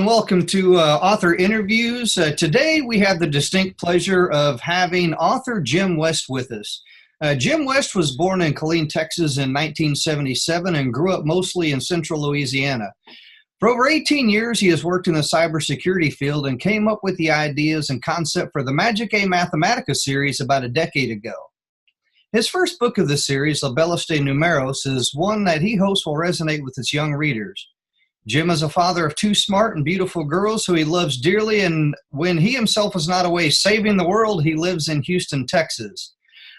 and welcome to Author Interviews. Today we have the distinct pleasure of having author Jim West with us. Jim West was born in Killeen, Texas in 1977 and grew up mostly in central Louisiana. For over 18 years, he has worked in the cybersecurity field and came up with the ideas and concept for the Magic A Mathematica series about a decade ago. His first book of the series, La Bellus de Numeros, is one that he hopes will resonate with its young readers. Jim is a father of two smart and beautiful girls who he loves dearly, and when he himself is not away saving the world, he lives in Houston, Texas.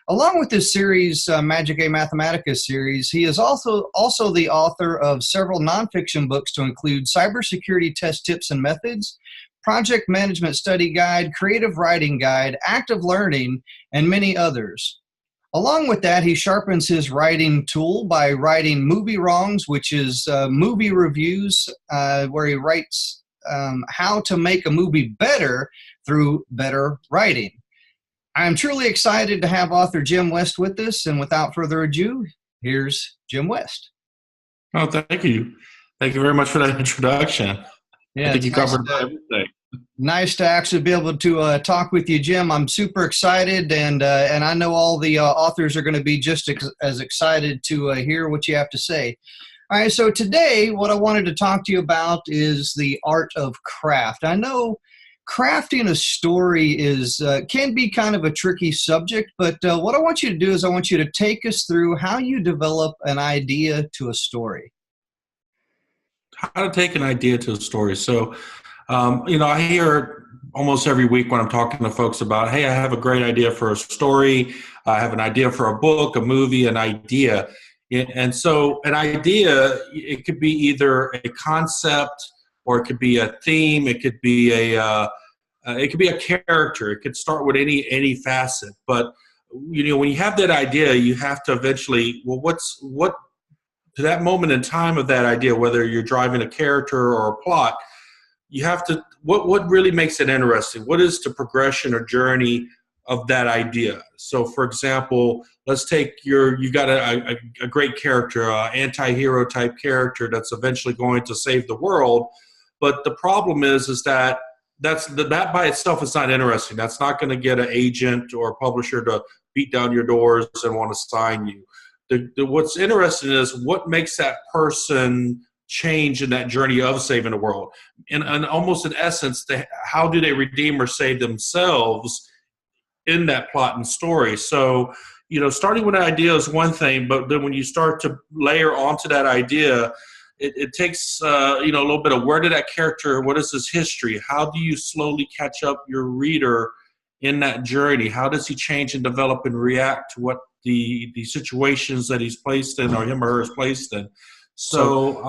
Along with this series, Magic A Mathematica series, he is also the author of several nonfiction books to include Cybersecurity Test Tips and Methods, Project Management Study Guide, Creative Writing Guide, Active Learning, and many others. Along with that, he sharpens his writing tool by writing Movie Wrongs, which is movie reviews, where he writes how to make a movie better through better writing. I am truly excited to have author Jim West with us, and without further ado, here's Jim West. Oh, thank you. Thank you very much for that introduction. Yeah, I think you covered everything. Nice to actually be able to talk with you, Jim. I'm super excited, and I know all the authors are going to be just as excited to hear what you have to say. All right, so today what I wanted to talk to you about is the art of craft. I know crafting a story is can be kind of a tricky subject, but what I want you to do is I want you to take us through how you develop an idea to a story. How to take an idea to a story. So, I hear almost every week when I'm talking to folks about, hey, I have a great idea for a story. I have an idea for a book, a movie, an idea. And so an idea, it could be either a concept or it could be a theme. It could be a character. It could start with any facet. But, when you have that idea, you have to eventually, what to that moment in time of that idea, whether you're driving a character or a plot, you have to, what really makes it interesting? What is the progression or journey of that idea? So, for example, let's take you got a great character, an anti-hero type character that's eventually going to save the world. But the problem is that that by itself is not interesting. That's not going to get an agent or a publisher to beat down your doors and want to sign you. What's interesting is what makes that person change in that journey of saving the world. And almost in essence, how do they redeem or save themselves in that plot and story? So, starting with an idea is one thing, but then when you start to layer onto that idea, it takes, a little bit of where did that character, what is his history? How do you slowly catch up your reader in that journey? How does he change and develop and react to what the situations that he's placed in or him or her is placed in? So,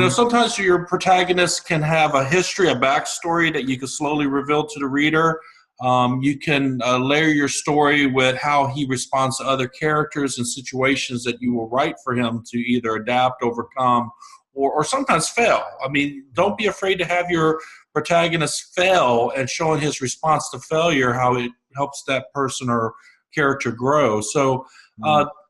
sometimes your protagonist can have a history, a backstory that you can slowly reveal to the reader. You can layer your story with how he responds to other characters and situations that you will write for him to either adapt, overcome, or sometimes fail. I mean, don't be afraid to have your protagonist fail and showing his response to failure, how it helps that person or character grow. So,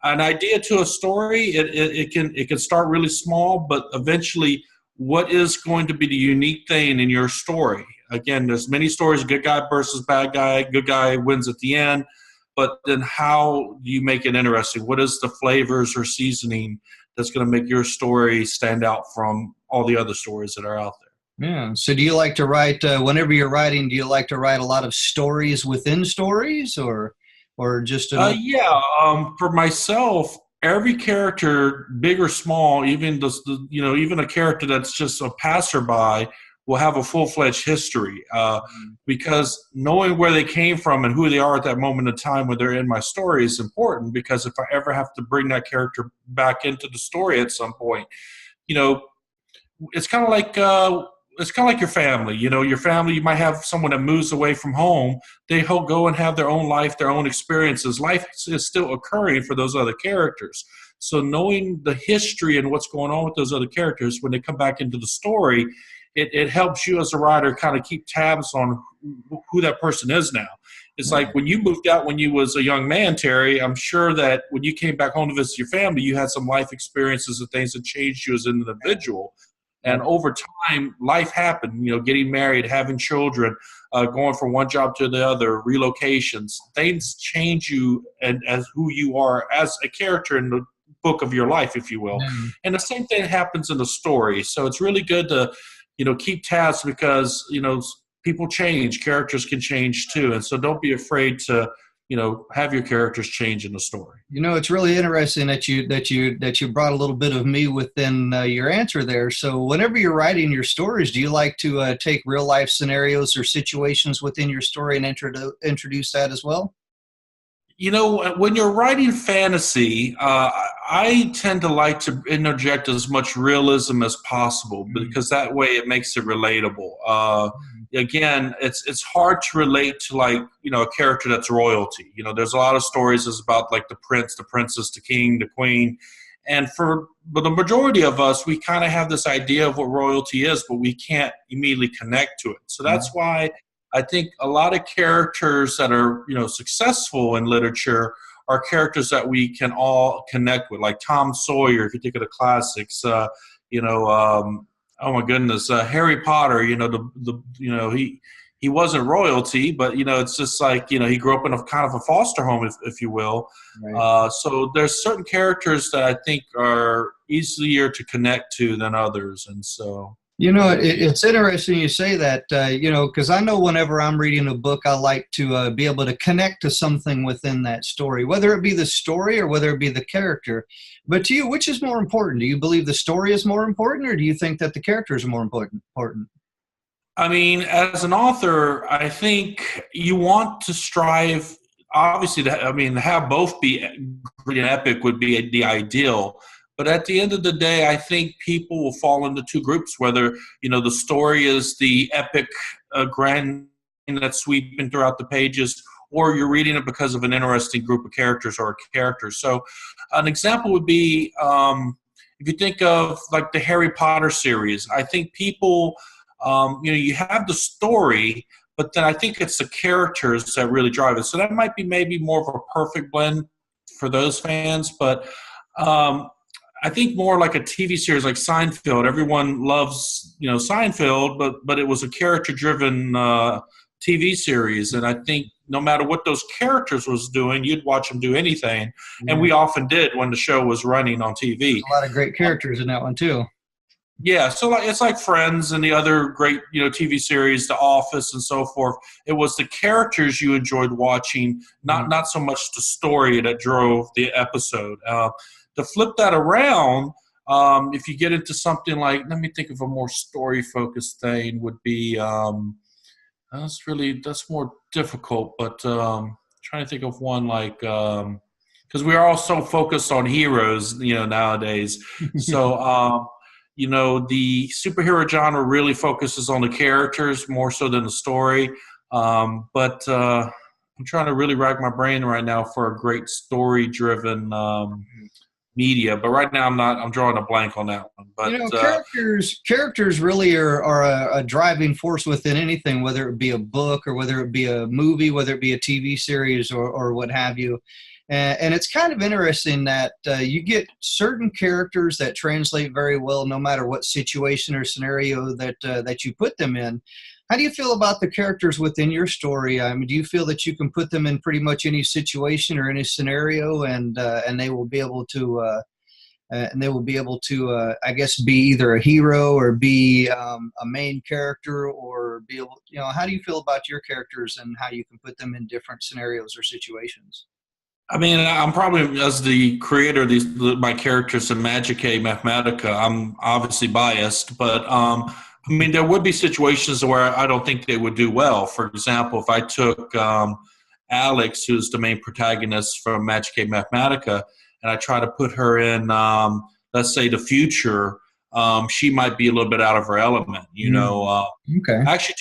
an idea to a story, it can start really small, but eventually what is going to be the unique thing in your story? Again, there's many stories, good guy versus bad guy, good guy wins at the end, but then how do you make it interesting? What is the flavors or seasoning that's going to make your story stand out from all the other stories that are out there? Yeah. So do you like to write, whenever you're writing, do you like to write a lot of stories within stories or just for myself, every character, big or small, even even a character that's just a passerby, will have a full-fledged history because knowing where they came from and who they are at that moment in time when they're in my story is important, because if I ever have to bring that character back into the story at some point, it's kind of like your family. Your family, you might have someone that moves away from home. They go and have their own life, their own experiences. Life is still occurring for those other characters. So knowing the history and what's going on with those other characters, when they come back into the story, it helps you as a writer kind of keep tabs on who that person is now. It's like when you moved out when you was a young man, Terry, I'm sure that when you came back home to visit your family, you had some life experiences and things that changed you as an individual. And over time, life happened, getting married, having children, going from one job to the other, relocations. Things change you and as who you are as a character in the book of your life, if you will. Yeah. And the same thing happens in the story. So it's really good to, keep tabs because, people change, characters can change too. And so don't be afraid to, have your characters change in the story. It's really interesting that you brought a little bit of me within your answer there. So whenever you're writing your stories, do you like to take real life scenarios or situations within your story and introduce that as well? When you're writing fantasy, I tend to like to interject as much realism as possible because that way it makes it relatable. Again, it's hard to relate to a character that's royalty. There's a lot of stories is about like the prince, the princess, the king, the queen. And but the majority of us, we kind of have this idea of what royalty is, but we can't immediately connect to it. So that's why I think a lot of characters that are, successful in literature are characters that we can all connect with, like Tom Sawyer, if you think of the classics, oh my goodness, Harry Potter, he wasn't royalty, but, it's just like, he grew up in a kind of a foster home, if you will. Right. So there's certain characters that I think are easier to connect to than others. And so. It's interesting you say that, because I know whenever I'm reading a book, I like to be able to connect to something within that story, whether it be the story or whether it be the character. But to you, which is more important? Do you believe the story is more important, or do you think that the characters are more important? I mean, as an author, I think you want to strive, obviously, have both be an epic would be the ideal. But at the end of the day, I think people will fall into two groups, whether, the story is the epic grand that's sweeping throughout the pages, or you're reading it because of an interesting group of characters or a character. So an example would be, if you think of like the Harry Potter series, I think people, you have the story, but then I think it's the characters that really drive it. So that might be maybe more of a perfect blend for those fans, but I think more like a TV series like Seinfeld. Everyone loves, Seinfeld, but it was a character-driven TV series, and I think no matter what those characters was doing, you'd watch them do anything, and we often did when the show was running on TV. There's a lot of great characters in that one too. Yeah, so it's like Friends and the other great TV series, The Office and so forth. It was the characters you enjoyed watching, not so much the story that drove the episode. To flip that around, if you get into something like, let me think of a more story-focused thing, would be that's more difficult. But trying to think of one like because we are all so focused on heroes, nowadays. So the superhero genre really focuses on the characters more so than the story. But I'm trying to really rack my brain right now for a great story-driven media, but right now I'm drawing a blank on that one. But characters really are a driving force within anything, whether it be a book or whether it be a movie, whether it be a TV series or what have you. And it's kind of interesting that you get certain characters that translate very well no matter what situation or scenario that you put them in. How do you feel about the characters within your story? I mean, do you feel that you can put them in pretty much any situation or any scenario, and they will be able to, I guess, be either a hero or be a main character, or be able, how do you feel about your characters and how you can put them in different scenarios or situations? I mean, I'm probably, as the creator of my characters in Magicae Mathematica, I'm obviously biased, but I mean, there would be situations where I don't think they would do well. For example, if I took Alex, who's the main protagonist from Magicae Mathematica, and I try to put her in, let's say, the future, she might be a little bit out of her element, Okay. Actually,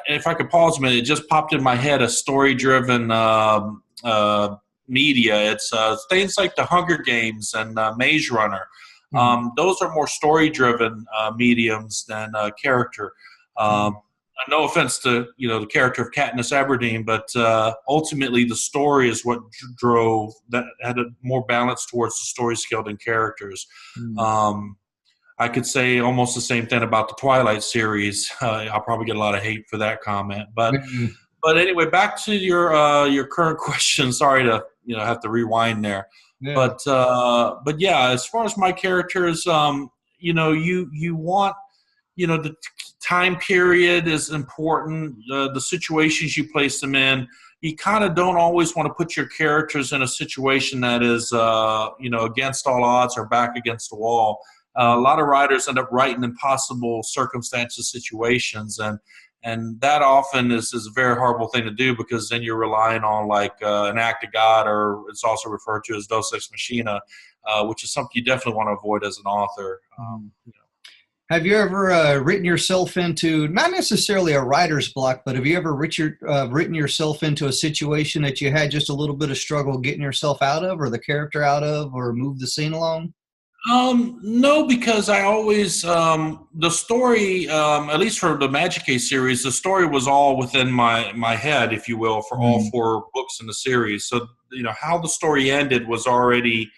if I could pause a minute, it just popped in my head, a story-driven media. It's things like The Hunger Games and Maze Runner. Those are more story-driven mediums than character. No offense to the character of Katniss Everdeen, but ultimately the story is what drove that, had a more balance towards the story skill than characters. I could say almost the same thing about the Twilight series. I'll probably get a lot of hate for that comment, Mhm. but anyway, back to your current question. Sorry to have to rewind there, Yeah. but yeah, as far as my characters, you want the time period is important. The situations you place them in, you kind of don't always want to put your characters in a situation that is against all odds or back against the wall. A lot of writers end up writing impossible circumstances, situations, and that often is a very horrible thing to do, because then you're relying on like an act of God, or it's also referred to as Deus Ex Machina, which is something you definitely want to avoid as an author. Mhm. Have you ever written yourself into, not necessarily a writer's block, but have you ever written yourself into a situation that you had just a little bit of struggle getting yourself out of, or the character out of, or move the scene along? No, because I always the story, at least for the Magic Case series, the story was all within my head, if you will, for all Mm. four books in the series. So how the story ended was already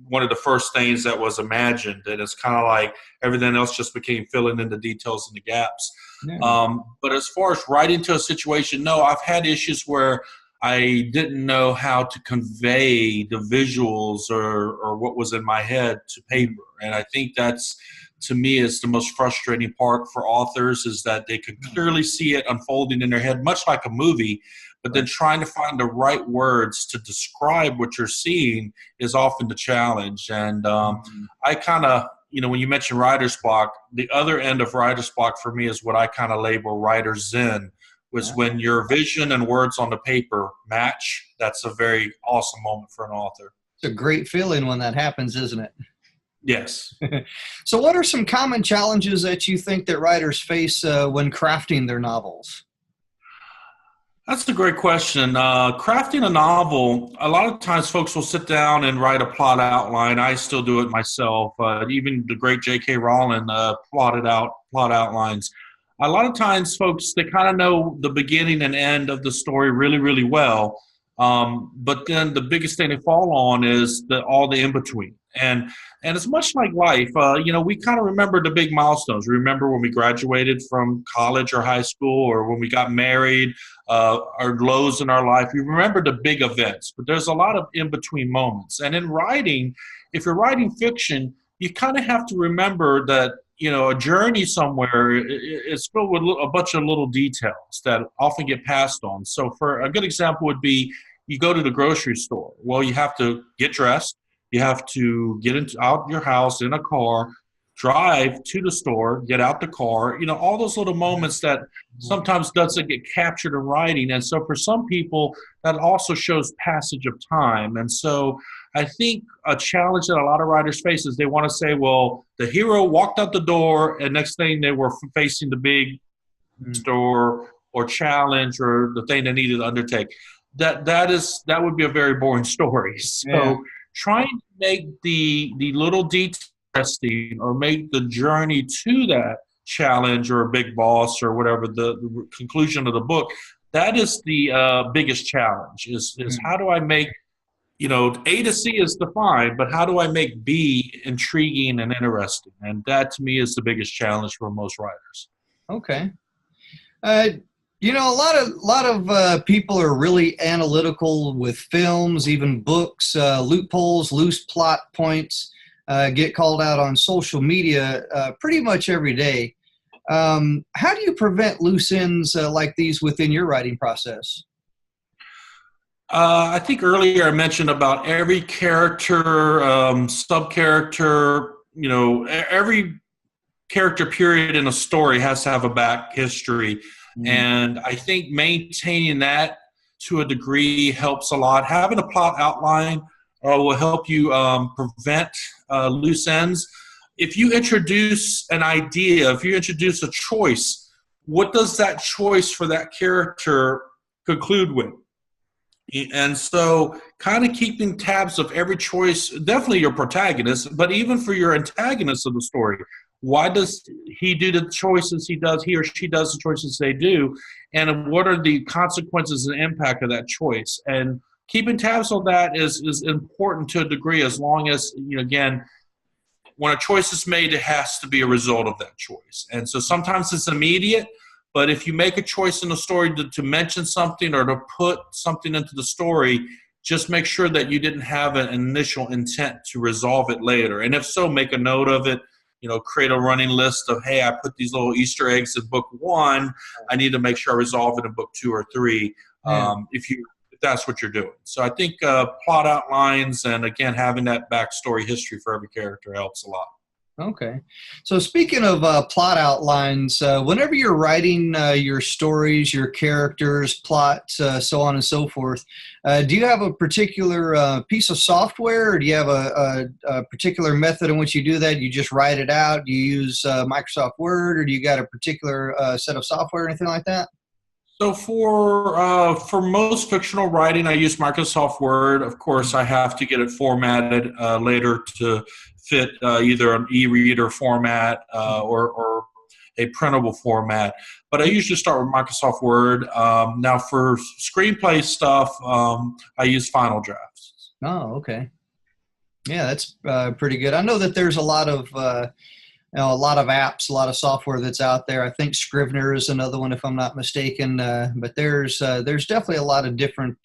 one of the first things that was imagined, and it's kind of like everything else just became filling in the details and the gaps. Yeah. But as far as writing to a situation, no, I've had issues where I didn't know how to convey the visuals or what was in my head to paper. And I think that's, to me, is the most frustrating part for authors, is that they can clearly see it unfolding in their head, much like a movie, but then Right. trying to find the right words to describe what you're seeing is often the challenge. And Mhm. I kind of, when you mention writer's block, the other end of writer's block for me is what I kind of label writer's zen, was Ah, when your vision and words on the paper match. That's a very awesome moment for an author. it's a great feeling when that happens, isn't Yes. it? So, what are some common challenges that you think that writers face when crafting their novels? That's a great question. Crafting a novel, a lot of times folks will sit down and write a plot outline. I still do it myself. Even the great J.K. Rowling plotted out plot outlines. A lot of times folks, they kind of know the beginning and end of the story really, really well. But then the biggest thing they fall on is all the in between. And it's much like life. We kind of remember the big milestones. We remember when we graduated from college or high school, or when we got married, our lows in our life. We remember the big events, but there's a lot of in between moments. And in writing, if you're writing fiction, you kind of have to remember that a journey somewhere is filled with a bunch of little details that often get passed on. So, for a good example would be, you go to the grocery store. Well, you have to get dressed. You have to get out your house in a car, drive to the store, get out the car. All those little moments that sometimes doesn't get captured in writing. And so for some people, that also shows passage of time. And so I think a challenge that a lot of writers face is they want to say, well, the hero walked out the door, and next thing they were facing the big Mm. store or challenge or the thing they needed to undertake. That would be a very boring story. Yeah. So trying to make the little details interesting, or make the journey to that challenge or a big boss or whatever the conclusion of the book, that is the biggest challenge, is Mm. how do I make, A to C is defined, but how do I make B intriguing and interesting? And that, to me, is the biggest challenge for most writers. Okay. Uh, a lot of people are really analytical with films, even books. Loopholes, loose plot points get called out on social media pretty much every day. How do you prevent loose ends like these within your writing process? I think earlier I mentioned about every character, sub character, every character period in a story has to have a back history. Mm. And I think maintaining that to a degree helps a lot. Having a plot outline will help you prevent loose ends. If you introduce an idea, if you introduce a choice, what does that choice for that character conclude with? And so kind of keeping tabs of every choice, definitely your protagonist, but even for your antagonist of the story, why does he do the choices he does, he or she does the choices they do, and what are the consequences and impact of that choice? And keeping tabs on that is important to a degree, as long as, again, when a choice is made, it has to be a result of that choice. And so sometimes it's immediate, but if you make a choice in the story to mention something or to put something into the story, just make sure that you didn't have an initial intent to resolve it later. And if so, make a note of it. Create a running list of, hey, I put these little Easter eggs in book 1. I need to make sure I resolve it in book 2 or 3. If that's what you're doing. So I think plot outlines and, again, having that backstory history for every character helps a lot. Okay. So speaking of plot outlines, whenever you're writing your stories, your characters, plots, so on and so forth, do you have a particular piece of software, or do you have a particular method in which you do that? You just write it out? Do you use Microsoft Word, or do you got a particular set of software or anything like that? So for most fictional writing, I use Microsoft Word. Of course, I have to get it formatted later to fit either an e-reader format or a printable format. But I usually start with Microsoft Word. Now for screenplay stuff, I use Final Drafts. Oh, okay. Yeah, that's pretty good. I know that there's a lot of apps, a lot of software that's out there. I think Scrivener is another one, if I'm not mistaken. But there's definitely a lot of different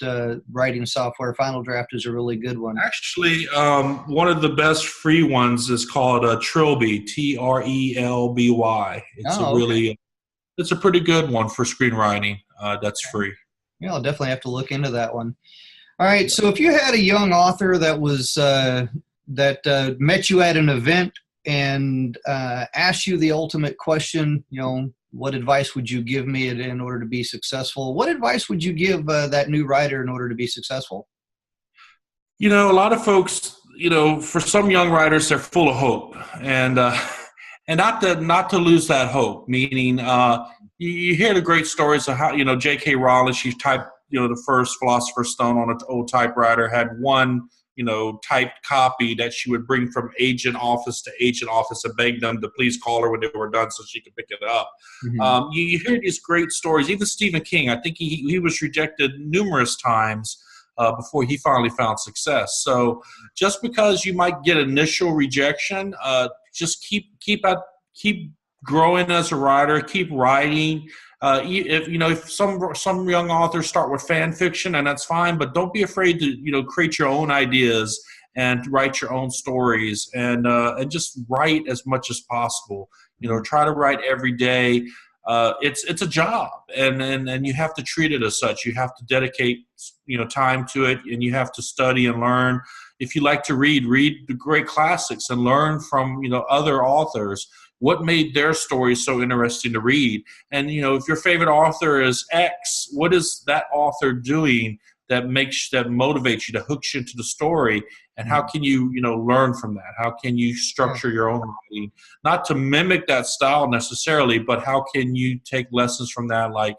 writing software. Final Draft is a really good one. Actually, one of the best free ones is called Trilby, Trelby. It's a pretty good one for screenwriting. That's free. Yeah, I'll definitely have to look into that one. All right. So if you had a young author that was met you at an event and ask you the ultimate question, what advice would you give me in order to be successful? What advice would you give that new writer in order to be successful? A lot of folks, for some young writers, they're full of hope, and not to lose that hope. Meaning, you hear the great stories of how J.K. Rowling, she typed the first Philosopher's Stone on an old typewriter, had one typed copy that she would bring from agent office to agent office and beg them to please call her when they were done so she could pick it up. Mm-hmm. You hear these great stories. Even Stephen King, I think he was rejected numerous times before he finally found success. So just because you might get initial rejection, just keep growing as a writer, keep writing. If some young authors start with fan fiction, and that's fine, but don't be afraid to create your own ideas and write your own stories, and just write as much as possible. Try to write every day. It's a job, and you have to treat it as such. You have to dedicate time to it, and you have to study and learn. If you like to read the great classics and learn from other authors. What made their story so interesting to read? And, if your favorite author is X, what is that author doing that motivates you, that hooks you into the story? And how can you, learn from that? How can you structure your own writing? Not to mimic that style necessarily, but how can you take lessons from that? Like,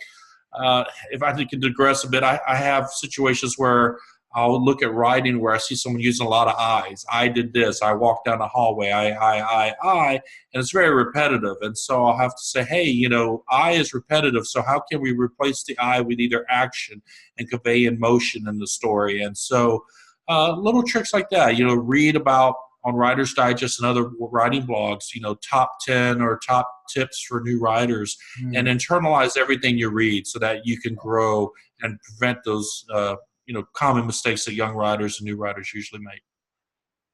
if I can digress a bit, I have situations where I'll look at writing where I see someone using a lot of I's. I did this. I walked down the hallway. I, and it's very repetitive. And so I'll have to say, hey, I is repetitive. So how can we replace the I with either action and convey emotion in the story? And so little tricks like that, read about on Writer's Digest and other writing blogs, top 10 or top tips for new writers, and internalize everything you read so that you can grow and prevent those common mistakes that young writers and new writers usually make.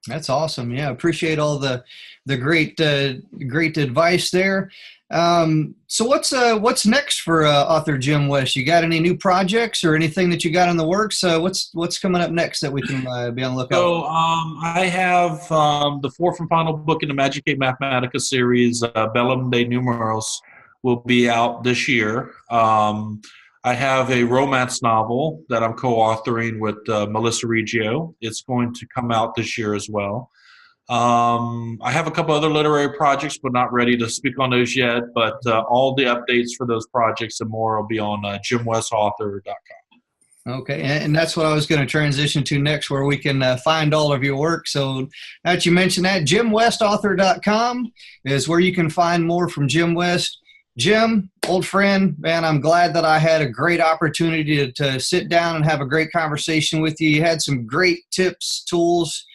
That's awesome. Yeah, appreciate all the great advice there. So what's next for author Jim West? You got any new projects or anything that you got in the works? What's coming up next that we can be on the lookout for? So I have the fourth and final book in the Magica Mathematica series, Bellum de Numeros, will be out this year. I have a romance novel that I'm co-authoring with Melissa Reggio. It's going to come out this year as well. I have a couple other literary projects, but not ready to speak on those yet. But all the updates for those projects and more will be on jimwestauthor.com. Okay, and that's what I was going to transition to next, where we can find all of your work. So now that you mentioned that, jimwestauthor.com is where you can find more from Jim West. Jim, old friend, man, I'm glad that I had a great opportunity to sit down and have a great conversation with you. You had some great tips, tools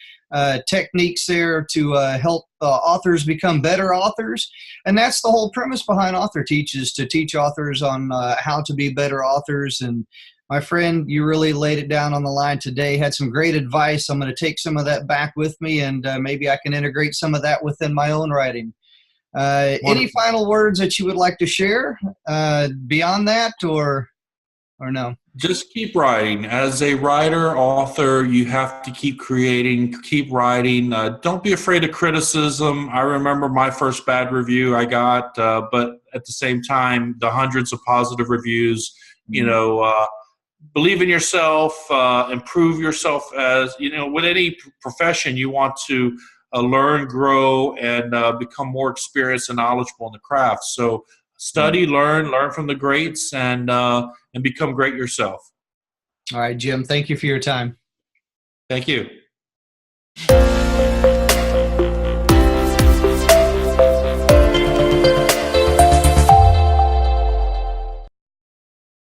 techniques there to help authors become better authors. And that's the whole premise behind Author Teach, is to teach authors on how to be better authors. And my friend, you really laid it down on the line today, had some great advice. I'm going to take some of that back with me, and maybe I can integrate some of that within my own writing. Any final words that you would like to share beyond that, or no? Just keep writing. As a writer, author, you have to keep creating, keep writing. Don't be afraid of criticism. I remember my first bad review I got, but at the same time, the hundreds of positive reviews. Believe in yourself, improve yourself. As you know, with any profession, you want to learn, grow, and become more experienced and knowledgeable in the craft. So study, learn from the greats, and become great yourself. All right, Jim, thank you for your time. Thank you.